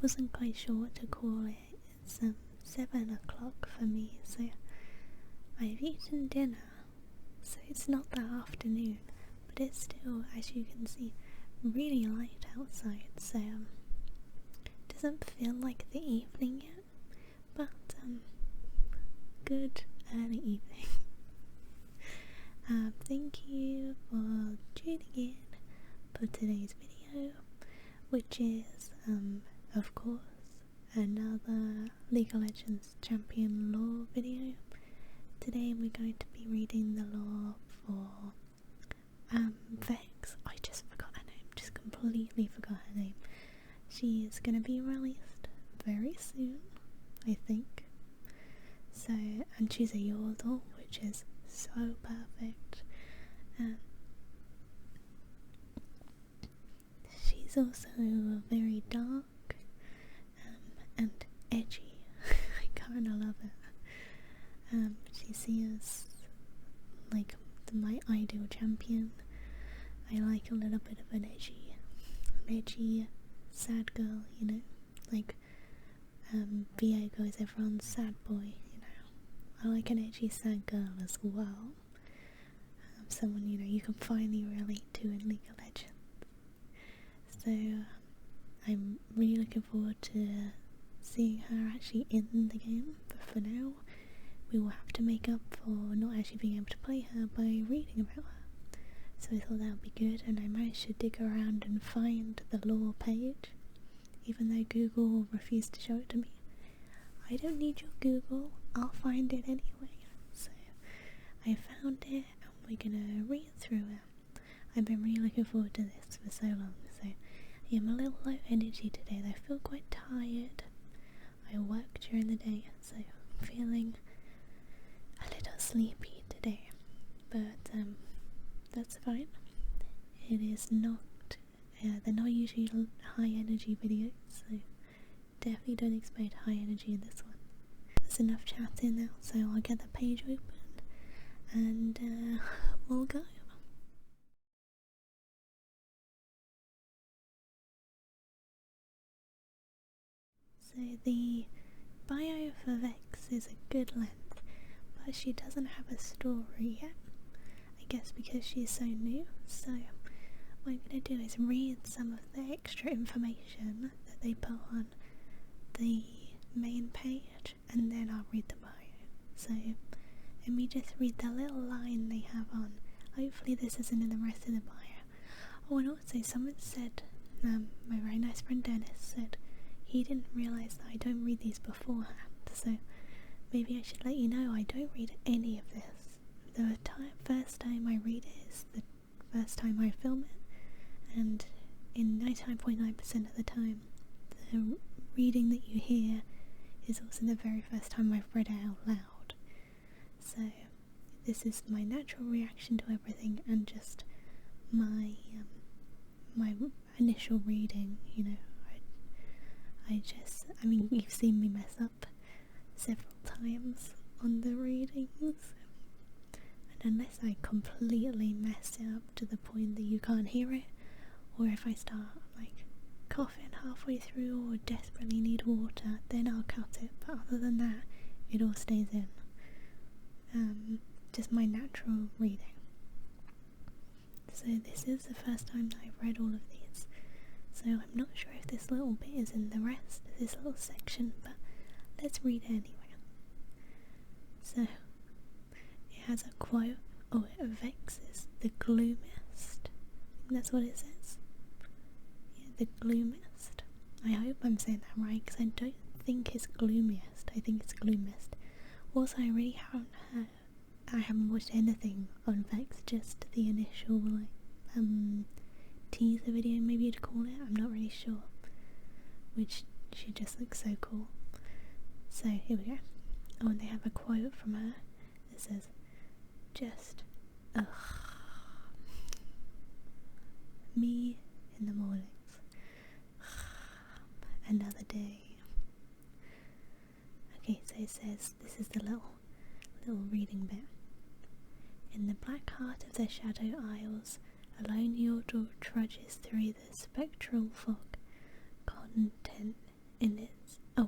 wasn't quite sure what to call it. It's 7 o'clock for me, so I've eaten dinner, so it's not the afternoon, but it's still, as you can see, really light outside, so it doesn't feel like the evening yet, but good early evening. Thank you for tuning in for today's video, which is of course another League of Legends champion lore video. Today we're going to be reading the lore for Vex. I just forgot her name, just completely forgot her name. She is going to be released very soon, I think. So, and she's a yordle, which is so perfect. She's also very dark and edgy. I kinda love it. She sees like my ideal champion. I like a little bit of an edgy sad girl, you know, like Viego is everyone's sad boy, you know. I like an edgy sad girl as well. Someone, you know, you can finally relate to in League of Legends. So I'm really looking forward to seeing her actually in the game, but for now we will have to make up for not actually being able to play her by reading about her. So I thought that would be good, and I managed to dig around and find the lore page, even though Google refused to show it to me. I don't need your Google, I'll find it anyway. So I found it and we're gonna read through it. I've been really looking forward to this for so long, so I am a little low energy today. I feel quite tired. I work during the day, so I'm feeling a little sleepy today, but that's fine. It is not, they're not usually high energy videos, so definitely don't expect high energy in this one. There's enough chatting now, so I'll get the page open and we'll go. So the bio for Vex is a good length, but she doesn't have a story yet. I guess because she's so new, so what I'm going to do is read some of the extra information that they put on the main page, and then I'll read the bio. So let me just read the little line they have on. Hopefully this isn't in the rest of the bio. Oh, and also someone said, my very nice friend Dennis said he didn't realise that I don't read these beforehand, so maybe I should let you know I don't read any of this. The first time I read it is the first time I film it, and in 99.9% of the time the reading that you hear is also the very first time I've read it out loud. So this is my natural reaction to everything and just my my initial reading, you know. I mean, you've seen me mess up several times on the readings, and unless I completely mess it up to the point that you can't hear it, or if I start like coughing halfway through or desperately need water, then I'll cut it, but other than that it all stays in. Just my natural reading. So this is the first time that I've read all of these, so I'm not sure if this little bit is in the rest of this little section, but let's read it anyway. So it has a quote. Oh, Vex is the gloomist. That's what it says. Yeah, the gloomist. I hope I'm saying that right, because I don't think it's gloomiest. I think it's gloomist. Also, I haven't watched anything on Vex, just the initial teaser video, maybe you'd call it. I'm not really sure. Which she just looks so cool. So here we go. Oh, and they have a quote from her that says, just ugh, me in the mornings, another day. Okay, so it says, this is the little reading bit. In the black heart of the Shadow Isles, a lone yordle trudges through the spectral fog, content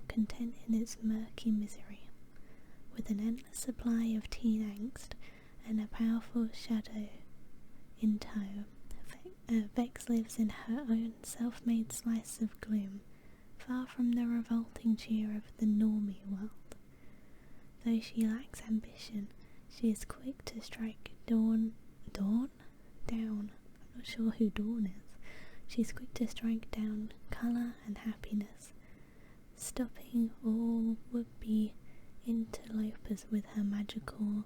content in its murky misery. With an endless supply of teen angst and a powerful shadow in tow, Vex lives in her own self-made slice of gloom, far from the revolting cheer of the normie world. Though she lacks ambition, she is quick to strike down. I'm not sure who Dawn is. She's quick to strike down colour and happiness, stopping all would-be interlopers with her magical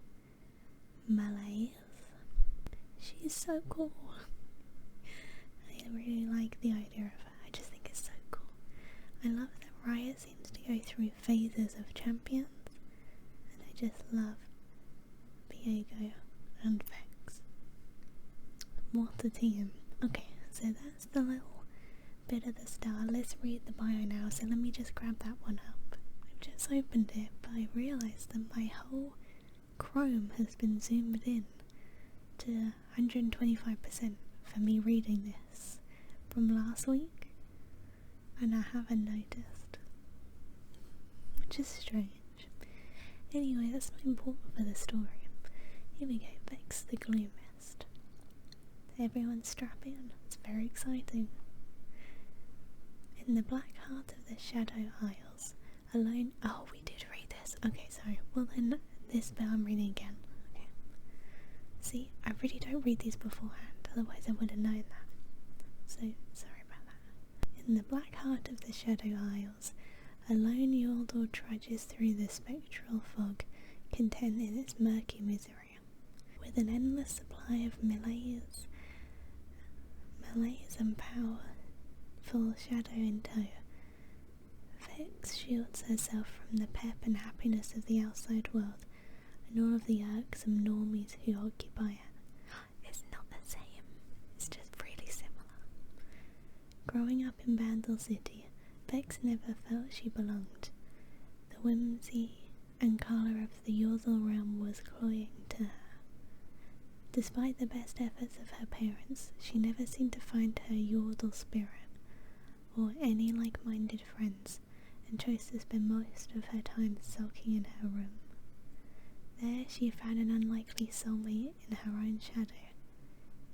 malaise. She's so cool. I really like the idea of her. I just think it's so cool. I love that Raya seems to go through phases of champions, and I just love Viego and Vex. What a team. Okay, so that's the little bit of the start. Let's read the bio now, so let me just grab that one up. I've just opened it, but I realised that my whole Chrome has been zoomed in to 125% for me reading this from last week, and I haven't noticed, which is strange. Anyway, that's not important for the story. Here we go. Vex the Gloomist. Everyone strap in, it's very exciting. In the black heart of the Shadow Isles, alone. Oh, we did read this. Okay, sorry. Well then, this bit I'm reading again. Okay. See, I really don't read these beforehand, otherwise I would have known that. So, sorry about that. In the black heart of the Shadow Isles, a lone yordle trudges through the spectral fog, content in its murky misery. With an endless supply of malaise and powerful shadow in tow, Vex shields herself from the pep and happiness of the outside world and all of the irksome normies who occupy it. It's not the same, it's just really similar. Growing up in Bandle City, Vex never felt she belonged. The whimsy and colour of the yordle realm was cloying to her. Despite the best efforts of her parents, she never seemed to find her yordle spirit or any like-minded friends, and chose to spend most of her time sulking in her room. There she found an unlikely soulmate in her own shadow.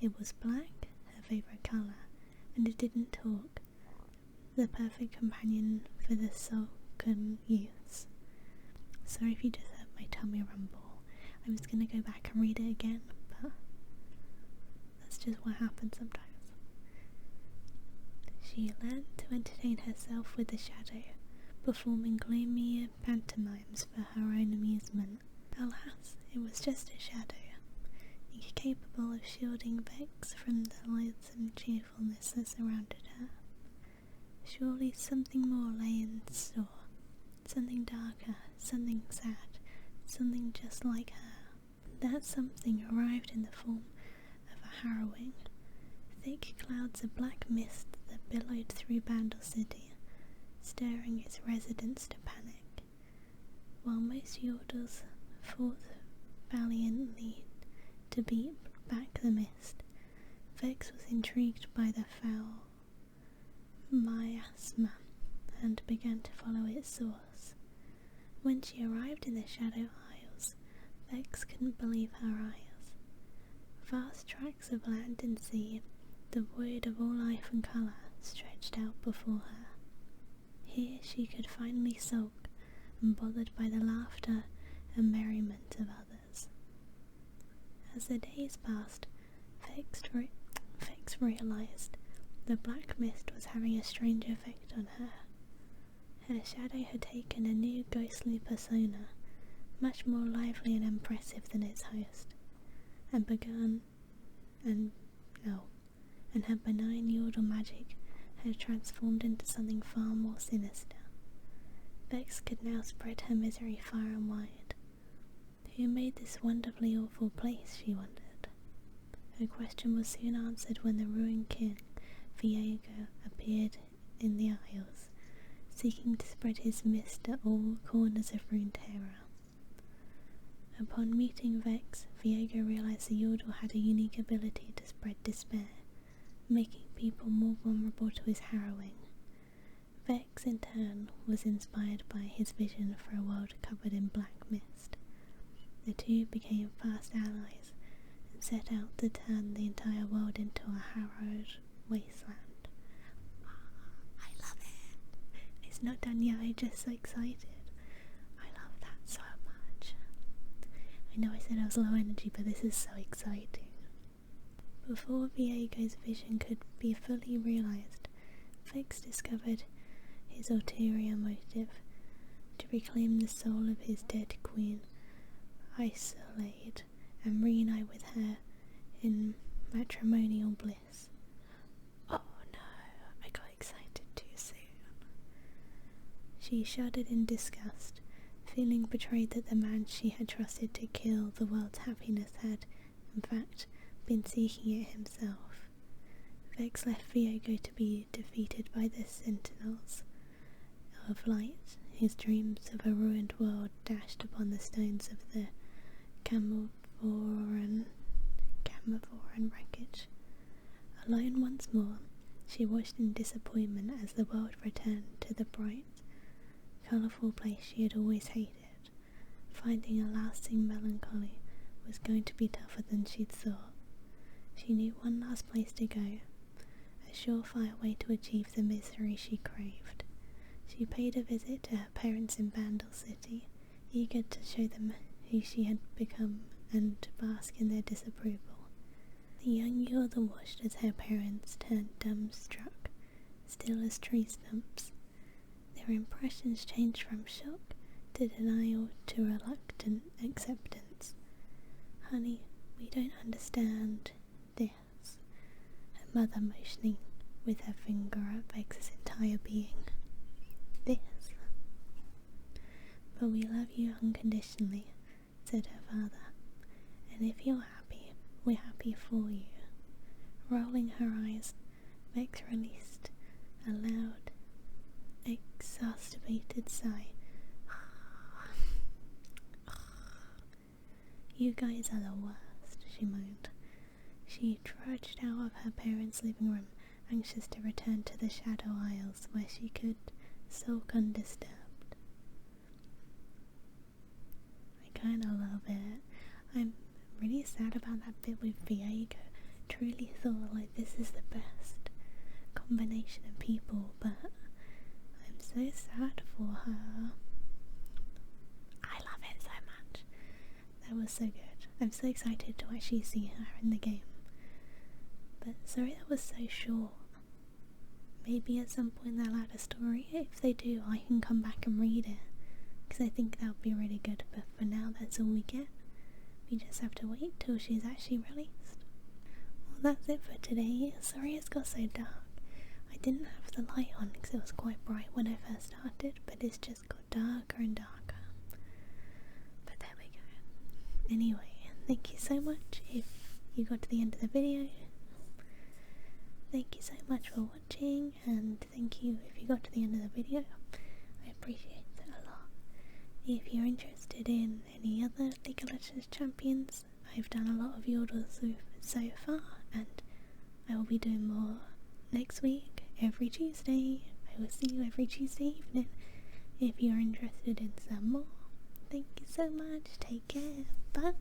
It was black, her favourite colour, and it didn't talk. The perfect companion for the sulken youths. Sorry if you just heard my tummy rumble. I was going to go back and read it again, but that's just what happens sometimes. She learned to entertain herself with the shadow, performing gloomy pantomimes for her own amusement. Alas, it was just a shadow, incapable of shielding Vex from the loathsome cheerfulness that surrounded her. Surely something more lay in store, something darker, something sad, something just like her. That something arrived in the form of a harrowing. Thick clouds of black mist that billowed through Bandle City, stirring its residents to panic. While most yordles fought valiantly to beat back the mist, Vex was intrigued by the foul miasma and began to follow its source. When she arrived in the Shadow Isles, Vex couldn't believe her eyes. Vast tracts of land and sea, devoid of all life and colour, stretched out before her. Here she could finally sulk, unbothered by the laughter and merriment of others. As the days passed, Vex realised the black mist was having a strange effect on her. Her shadow had taken a new ghostly persona, much more lively and impressive than its host, and her benign yordle magic had transformed into something far more sinister. Vex could now spread her misery far and wide. Who made this wonderfully awful place, she wondered. Her question was soon answered when the ruined king, Viego, appeared in the Isles, seeking to spread his mist at all corners of Runeterra. Upon meeting Vex, Viego realised the yordle had a unique ability to spread despair, making people more vulnerable to his harrowing. Vex in turn was inspired by his vision for a world covered in black mist. The two became fast allies and set out to turn the entire world into a harrowed wasteland. I love it! It's not done yet, I'm just so excited. I love that so much. I know I said I was low energy, but this is so exciting. Before Viego's vision could be fully realised, Vex discovered his ulterior motive: to reclaim the soul of his dead queen, isolate and reunite with her in matrimonial bliss. Oh no, I got excited too soon. She shuddered in disgust, feeling betrayed that the man she had trusted to kill the world's happiness had, in fact, been seeking it himself. Vex left Viego to be defeated by the sentinels of light, his dreams of a ruined world dashed upon the stones of the Camovoran wreckage. Alone once more, she watched in disappointment as the world returned to the bright, colourful place she had always hated. Finding a lasting melancholy was going to be tougher than she'd thought. She knew one last place to go, a surefire way to achieve the misery she craved. She paid a visit to her parents in Bandle City, eager to show them who she had become and to bask in their disapproval. The young yordle watched as her parents turned dumbstruck, still as tree stumps. Their impressions changed from shock to denial to reluctant acceptance. "Honey, we don't understand this," her mother motioning with her finger at Vex's entire being. "This. But we love you unconditionally," said her father, "and if you're happy, we're happy for you." Rolling her eyes, Vex released a loud, exacerbated sigh. "You guys are the worst," she moaned. She trudged out of her parents' living room, anxious to return to the Shadow Isles where she could sulk undisturbed. I kinda love it. I'm really sad about that bit with Viego. Truly thought like this is the best combination of people, but I'm so sad for her. I love it so much. That was so good. I'm so excited to actually see her in the game. But sorry that was so short. Maybe at some point they'll add a story. If they do, I can come back and read it, because I think that would be really good. But for now, that's all we get. We just have to wait till she's actually released. Well, that's it for today. Sorry it's got so dark. I didn't have the light on because it was quite bright when I first started, but it's just got darker and darker. But there we go. Anyway, thank you so much if you got to the end of the video. Thank you so much for watching, and thank you if you got to the end of the video. I appreciate it a lot. If you're interested in any other League of Legends champions, I've done a lot of yordles so far, and I will be doing more next week, every Tuesday. I will see you every Tuesday evening if you're interested in some more. Thank you so much. Take care. Bye.